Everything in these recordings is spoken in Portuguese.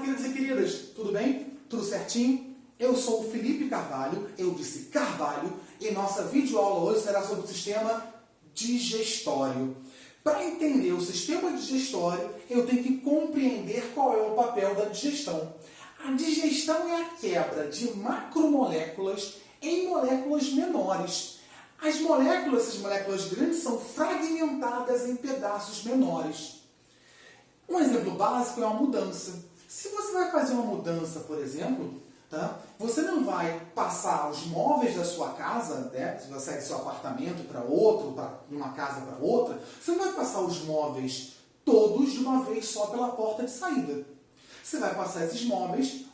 queridos e queridas, tudo bem? Tudo certinho? Eu sou o Felipe Carvalho, eu disse Carvalho, e nossa videoaula hoje será sobre o sistema digestório. Para entender o sistema digestório, eu tenho que compreender qual é o papel da digestão. A digestão é a quebra de macromoléculas em moléculas menores. As moléculas, essas moléculas grandes, são fragmentadas em pedaços menores. Um exemplo básico é uma mudança. Se você vai fazer uma mudança, por exemplo, você não vai passar os móveis da sua casa, se você sai do seu apartamento para outro, de uma casa para outra, você não vai passar os móveis todos de uma vez só pela porta de saída. Você vai passar esses móveis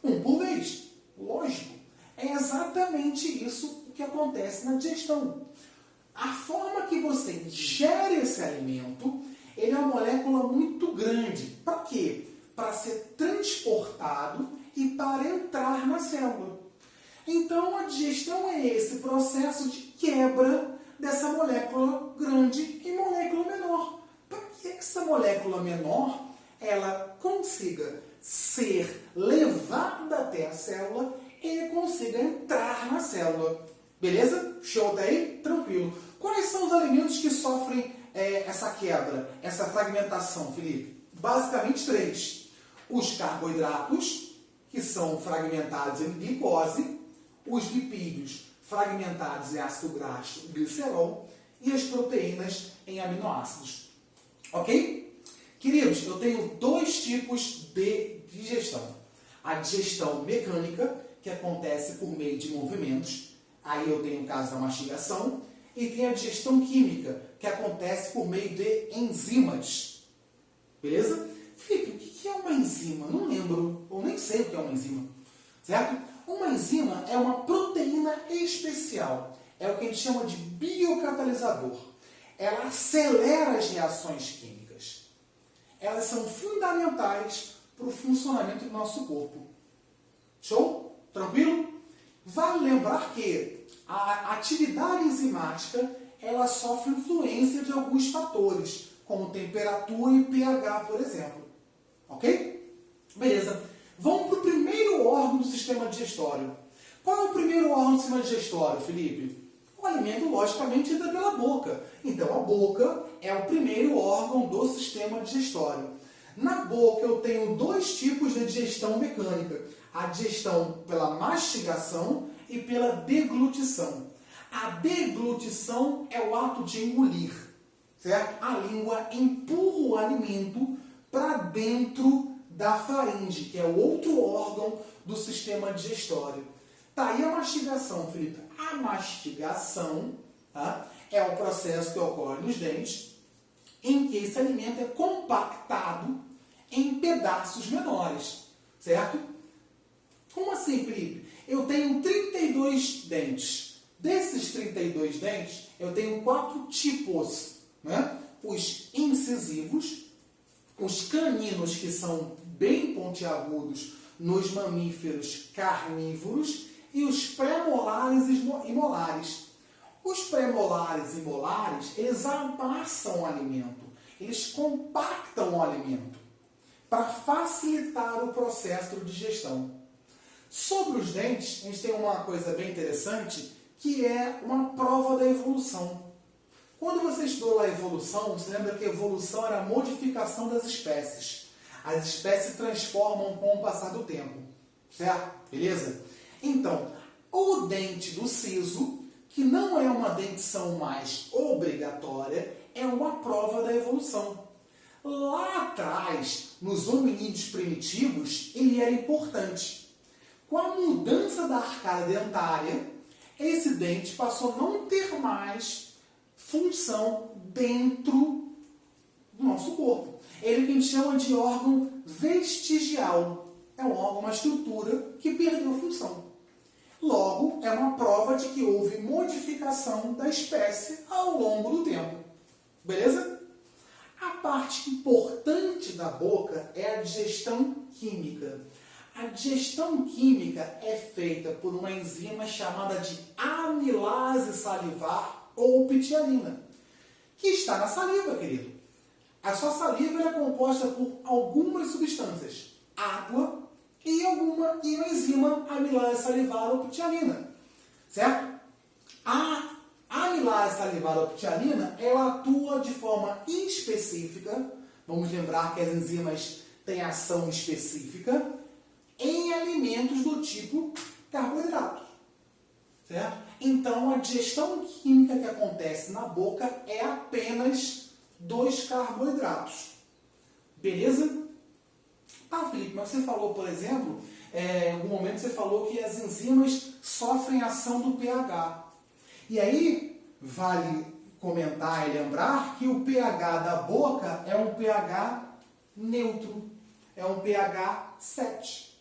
um por vez. Lógico. É exatamente isso que acontece na digestão. A forma que você digere esse alimento, ele é uma molécula muito grande. Para quê? Para ser transportado e para entrar na célula. Então, a digestão é esse processo de quebra dessa molécula grande em molécula menor. Para que essa molécula menor ela consiga ser levada até a célula e consiga entrar na célula. Beleza? Show daí? Tranquilo. Quais são os alimentos que sofrem essa quebra, essa fragmentação, Felipe? Basicamente 3. Os carboidratos, que são fragmentados em glicose, os lipídios, fragmentados em ácido graxo e glicerol, e as proteínas em aminoácidos. Ok? Queridos, eu tenho 2 tipos de digestão. A digestão mecânica, que acontece por meio de movimentos, aí eu tenho o caso da mastigação, e tem a digestão química, que acontece por meio de enzimas. Beleza? Felipe, o que é uma enzima? Não lembro, ou nem sei o que é uma enzima. Certo? Uma enzima é uma proteína especial. É o que a gente chama de biocatalisador. Ela acelera as reações químicas. Elas são fundamentais para o funcionamento do nosso corpo. Show? Tranquilo? Vale lembrar que a atividade enzimática ela sofre influência de alguns fatores, como temperatura e pH, por exemplo. Ok? Beleza. Vamos para o primeiro órgão do sistema digestório. Qual é o primeiro órgão do sistema digestório, Felipe? O alimento, logicamente, entra pela boca. Então, a boca é o primeiro órgão do sistema digestório. Na boca, eu tenho 2 tipos de digestão mecânica. A digestão pela mastigação e pela deglutição. A deglutição é o ato de engolir. Certo? A língua empurra o alimento para dentro da faringe, que é o outro órgão do sistema digestório. Tá aí a mastigação, Felipe. A mastigação é o processo que ocorre nos dentes, em que esse alimento é compactado em pedaços menores. Certo? Como assim, Felipe? Eu tenho 32 dentes. Desses 32 dentes, eu tenho 4 tipos. Os incisivos, os caninos, que são bem pontiagudos nos mamíferos carnívoros, e os pré-molares e molares. Os pré-molares e molares, eles amassam o alimento, eles compactam o alimento para facilitar o processo de digestão. Sobre os dentes, a gente tem uma coisa bem interessante, que é uma prova da evolução. Quando você estudou a evolução, você lembra que a evolução era a modificação das espécies. As espécies se transformam com o passar do tempo. Certo? Beleza? Então, o dente do siso, que não é uma dentição mais obrigatória, é uma prova da evolução. Lá atrás, nos hominídeos primitivos, ele era importante. Com a mudança da arcada dentária, esse dente passou a não ter mais função dentro do nosso corpo. Ele é o que a gente chama de órgão vestigial. É um órgão, uma estrutura que perdeu a função. Logo, é uma prova de que houve modificação da espécie ao longo do tempo. Beleza? A parte importante da boca é a digestão química. A digestão química é feita por uma enzima chamada de amilase salivar ou ptialina, que está na saliva, querido. A sua saliva é composta por algumas substâncias. água e uma enzima amilase salivar ou ptialina, certo? A amilase salivar ou ptialina, ela atua de forma específica, vamos lembrar que as enzimas têm ação específica, em alimentos do tipo carboidrato, certo? Então, a digestão química que acontece na boca é apenas dos carboidratos, beleza? Ah, Felipe, mas você falou, por exemplo, em algum momento você falou que as enzimas sofrem ação do pH. E aí, vale comentar e lembrar que o pH da boca é um pH neutro, é um pH 7.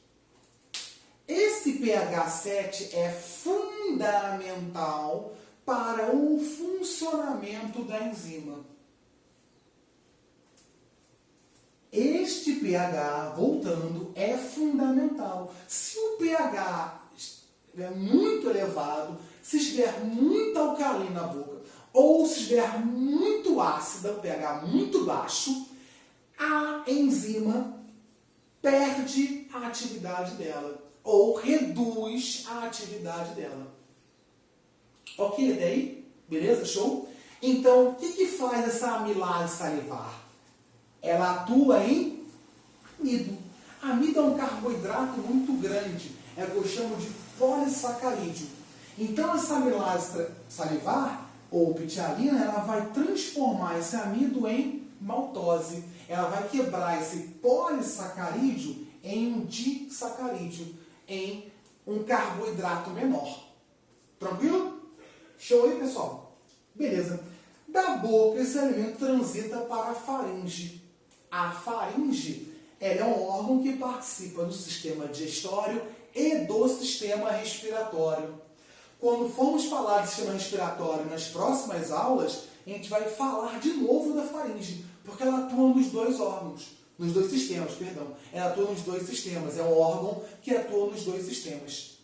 Esse pH 7 é fundamental para o funcionamento da enzima. Este pH, voltando, é fundamental. Se o pH estiver muito elevado, se estiver muito alcalino na boca, ou se estiver muito ácida, o pH muito baixo, a enzima perde a atividade dela, ou reduz a atividade dela. Ok, até aí? Beleza? Show? Então, o que faz essa amilase salivar? Ela atua em amido. Amido é um carboidrato muito grande, é o que eu chamo de polissacarídeo. Então, essa amilase salivar, ou ptialina, ela vai transformar esse amido em maltose. Ela vai quebrar esse polissacarídeo em um disacarídeo, em um carboidrato menor. Tranquilo? Show aí, pessoal? Beleza. Da boca, esse alimento transita para a faringe. A faringe, ela é um órgão que participa do sistema digestório e do sistema respiratório. Quando formos falar de sistema respiratório nas próximas aulas, a gente vai falar de novo da faringe, porque ela atua nos dois órgãos, nos dois sistemas, perdão. Ela atua nos dois sistemas, é um órgão que atua nos dois sistemas.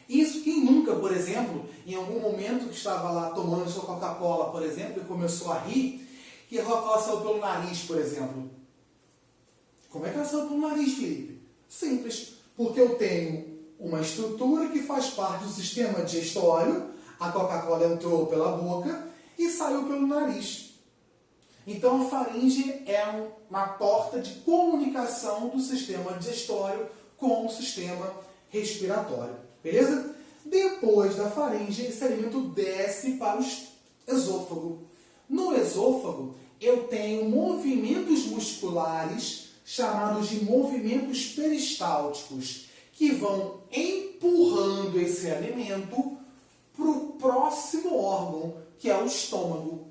Isso quem nunca, por exemplo, em algum momento que estava lá tomando sua Coca-Cola, por exemplo, e começou a rir, que a Coca-Cola saiu pelo nariz, por exemplo. Como é que ela saiu pelo nariz, Felipe? Simples, porque eu tenho uma estrutura que faz parte do sistema digestório, a Coca-Cola entrou pela boca e saiu pelo nariz. Então a faringe é uma porta de comunicação do sistema digestório com o sistema respiratório. Beleza? Depois da faringe, esse alimento desce para o esôfago. No esôfago, eu tenho movimentos musculares chamados de movimentos peristálticos, que vão empurrando esse alimento para o próximo órgão, que é o estômago.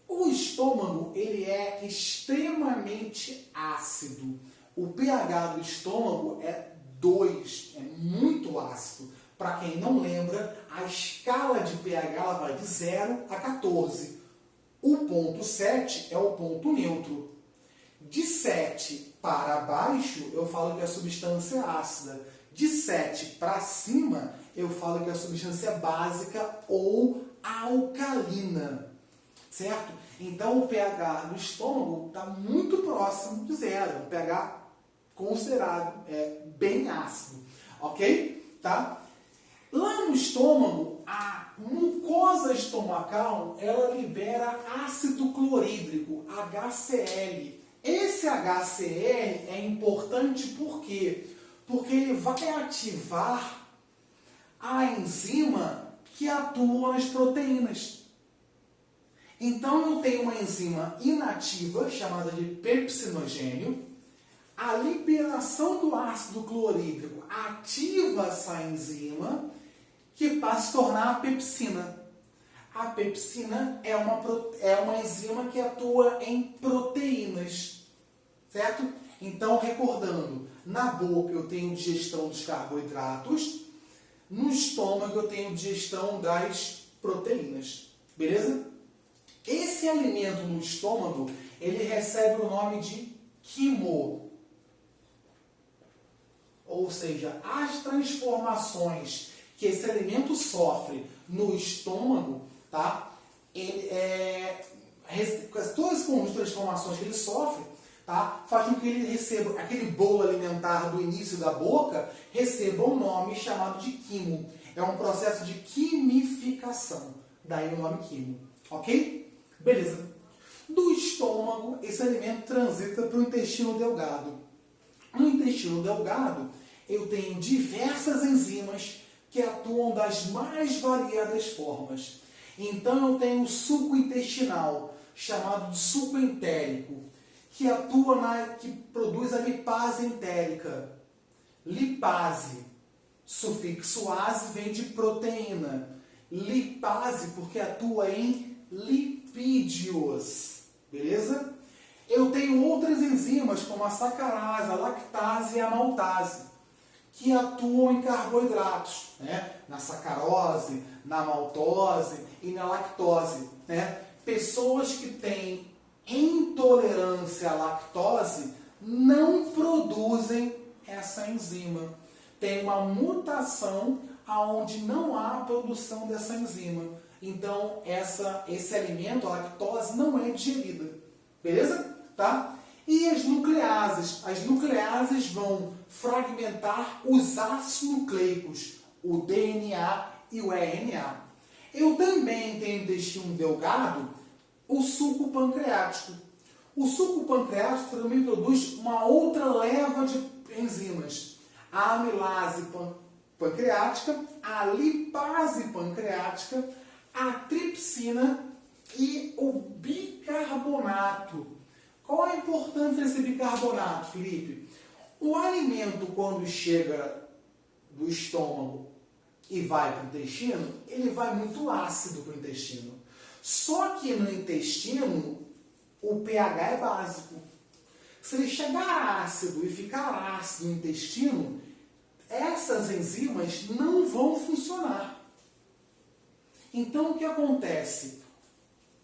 O estômago, ele é extremamente ácido. O pH do estômago é 2, é muito ácido. Para quem não lembra, a escala de pH ela vai de 0 a 14. O ponto 7 é o ponto neutro. De 7 para baixo, eu falo que a substância é ácida. De 7 para cima, eu falo que a substância é básica ou alcalina. Certo? Então, o pH do estômago está muito próximo de 0. O pH considerado é bem ácido. Ok? Tá? Lá no estômago, a mucosa estomacal, ela libera ácido clorídrico, HCl. Esse HCl é importante por quê? Porque ele vai ativar a enzima que atua nas proteínas. Então, eu tenho uma enzima inativa, chamada de pepsinogênio. A liberação do ácido clorídrico ativa essa enzima, que passa a se tornar a pepsina. A pepsina é uma enzima que atua em proteínas, certo? Então, recordando, na boca eu tenho digestão dos carboidratos, no estômago eu tenho digestão das proteínas, beleza? Esse alimento no estômago, ele recebe o nome de quimo. Ou seja, as transformações que esse alimento sofre no estômago, tá? Todas as transformações que ele sofre tá? Faz com que ele receba, aquele bolo alimentar do início da boca, receba um nome chamado de quimo. É um processo de quimificação, daí o nome quimo, ok? Beleza. Do estômago, esse alimento transita para o intestino delgado. No intestino delgado, eu tenho diversas enzimas que atuam das mais variadas formas. Então eu tenho o suco intestinal, chamado de suco entérico, que que produz a lipase entérica. Lipase, sufixo ase vem de proteína. Lipase porque atua em lipídios, beleza? Eu tenho outras enzimas como a sacarase, a lactase e a maltase, que atuam em carboidratos, né? Na sacarose, na maltose e na lactose, né? Pessoas que têm intolerância à lactose não produzem essa enzima. Tem uma mutação onde não há produção dessa enzima. Então, esse alimento, a lactose, não é digerida. Beleza? Tá? E as nucleases? As nucleases vão fragmentar os ácidos nucleicos, o DNA e o RNA. Eu também tenho intestino delgado o suco pancreático. O suco pancreático também produz uma outra leva de enzimas. A amilase pancreática, a lipase pancreática, a tripsina e o bicarbonato. Qual a importância desse bicarbonato, Felipe? O alimento, quando chega do estômago e vai para o intestino, ele vai muito ácido para o intestino. Só que no intestino, o pH é básico. Se ele chegar ácido e ficar ácido no intestino, essas enzimas não vão funcionar. Então, o que acontece?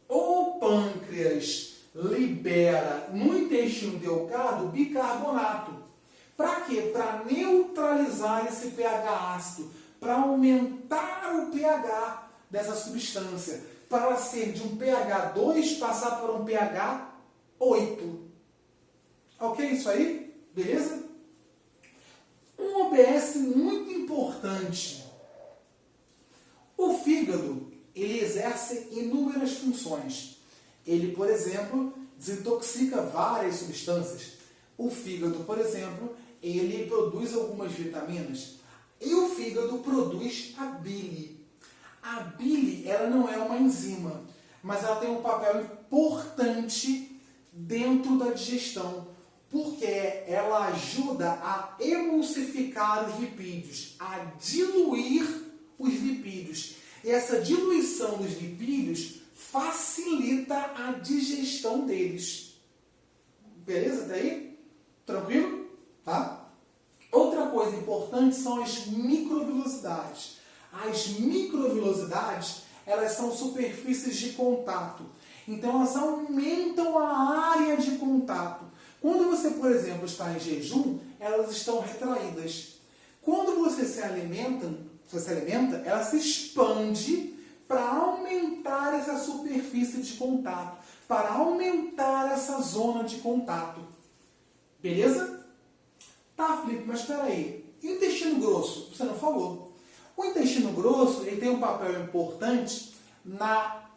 O pâncreas libera no intestino delgado bicarbonato. Para quê? Para neutralizar esse pH ácido, para aumentar o pH dessa substância, para ser de um pH 2 passar para um pH 8. Ok isso aí? Beleza? Um OBS muito importante. O fígado, ele exerce inúmeras funções. Ele, por exemplo, desintoxica várias substâncias. O fígado, por exemplo, ele produz algumas vitaminas. E o fígado produz a bile. A bile, ela não é uma enzima, mas ela tem um papel importante dentro da digestão, porque ela ajuda a emulsificar os lipídios, a diluir os lipídios. E essa diluição dos lipídios facilita a digestão deles. Beleza? Até aí? Tranquilo? Tá? Outra coisa importante são as microvilosidades. As microvilosidades, elas são superfícies de contato. Então, elas aumentam a área de contato. Quando você, por exemplo, está em jejum, elas estão retraídas. Quando você se alimenta, ela se expande para aumentar essa superfície de contato, para aumentar essa zona de contato. Beleza? Tá, Felipe, mas espera aí. E o intestino grosso? Você não falou. O intestino grosso ele tem um papel importante para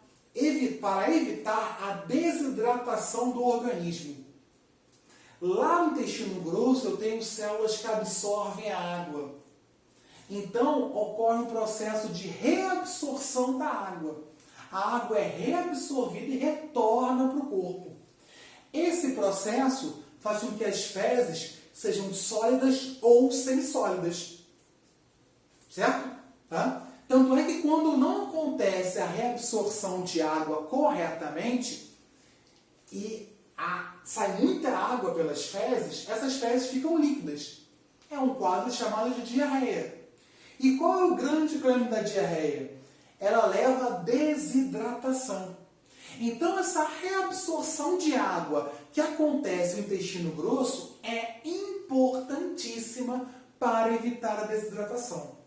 evitar a desidratação do organismo. Lá no intestino grosso eu tenho células que absorvem a água. Então ocorre um processo de reabsorção da água. A água é reabsorvida e retorna para o corpo. Esse processo faz com que as fezes sejam sólidas ou semissólidas. Certo? Tá? Tanto é que quando não acontece a reabsorção de água corretamente e sai muita água pelas fezes, essas fezes ficam líquidas. É um quadro chamado de diarreia. E qual é o grande problema da diarreia? Ela leva à desidratação. Então, essa reabsorção de água que acontece no intestino grosso é importantíssima para evitar a desidratação.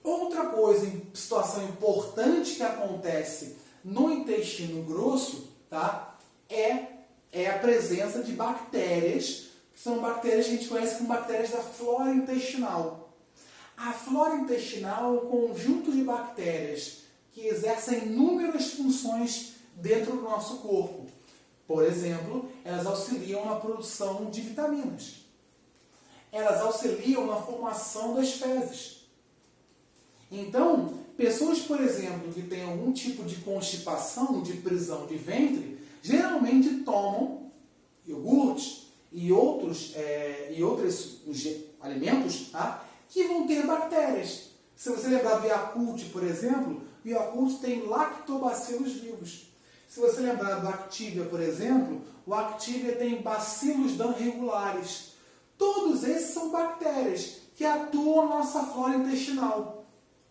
Outra coisa, situação importante que acontece no intestino grosso, tá? É a a presença de bactérias, que são bactérias que a gente conhece como bactérias da flora intestinal. A flora intestinal é um conjunto de bactérias que exercem inúmeras funções dentro do nosso corpo. Por exemplo, elas auxiliam na produção de vitaminas. Elas auxiliam na formação das fezes. Então, pessoas, por exemplo, que têm algum tipo de constipação, de prisão de ventre, geralmente tomam iogurte e outros alimentos, tá, que vão ter bactérias. Se você lembrar do Yakult, por exemplo, o Yakult tem lactobacilos vivos. Se você lembrar do Activia, por exemplo, o Activia tem bacilos regulares. Todos esses são bactérias que atuam na nossa flora intestinal,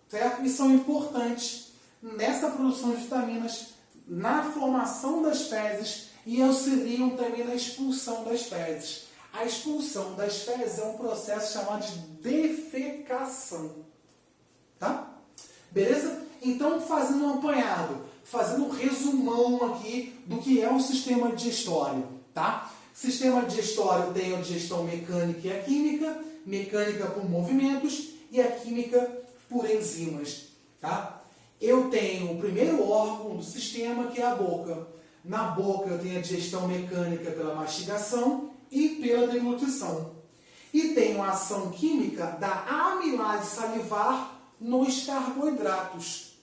certo? E são importantes nessa produção de vitaminas, na formação das fezes e auxiliam também na expulsão das fezes. A expulsão das fezes é um processo chamado de defecação. Tá? Beleza? Então, fazendo um apanhado, fazendo um resumão aqui do que é o sistema digestório. Tá? Sistema digestório tem a digestão mecânica e a química, mecânica por movimentos e a química por enzimas. Tá? Eu tenho o primeiro órgão do sistema, que é a boca. Na boca eu tenho a digestão mecânica pela mastigação e pela deglutição. E tenho a ação química da amilase salivar nos carboidratos.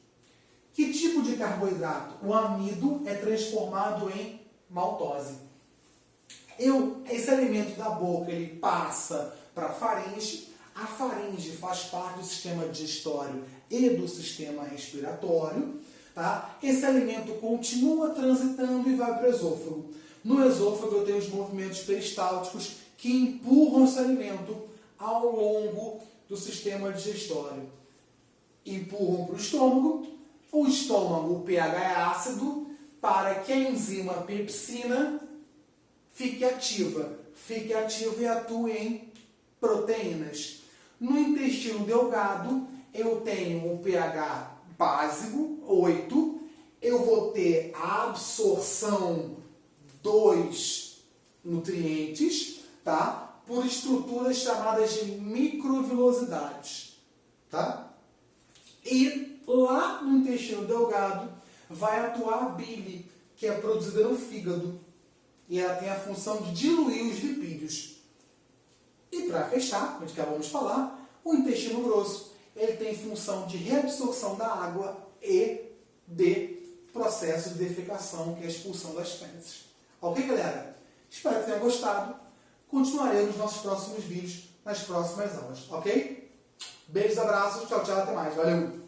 Que tipo de carboidrato? O amido é transformado em maltose. Esse alimento da boca ele passa para a faringe. A faringe faz parte do sistema digestório e do sistema respiratório. Tá? Esse alimento continua transitando e vai para o esôfago. No esôfago eu tenho os movimentos peristálticos que empurram esse alimento ao longo do sistema digestório. Empurram para o estômago, o pH é ácido, para que a enzima pepsina fique ativa e atue em proteínas. No intestino delgado, eu tenho o pH básico, 8, eu vou ter a absorção dos nutrientes, tá? Por estruturas chamadas de microvilosidades. Tá? E lá no intestino delgado vai atuar a bile, que é produzida no fígado. E ela tem a função de diluir os lipídios. E para fechar, como acabamos de falar, o intestino grosso ele tem função de reabsorção da água e de processo de defecação, que é a expulsão das fezes. Ok, galera? Espero que tenham gostado. Continuaremos nos nossos próximos vídeos, nas próximas aulas. Ok? Beijos, abraços, tchau, tchau, até mais. Valeu!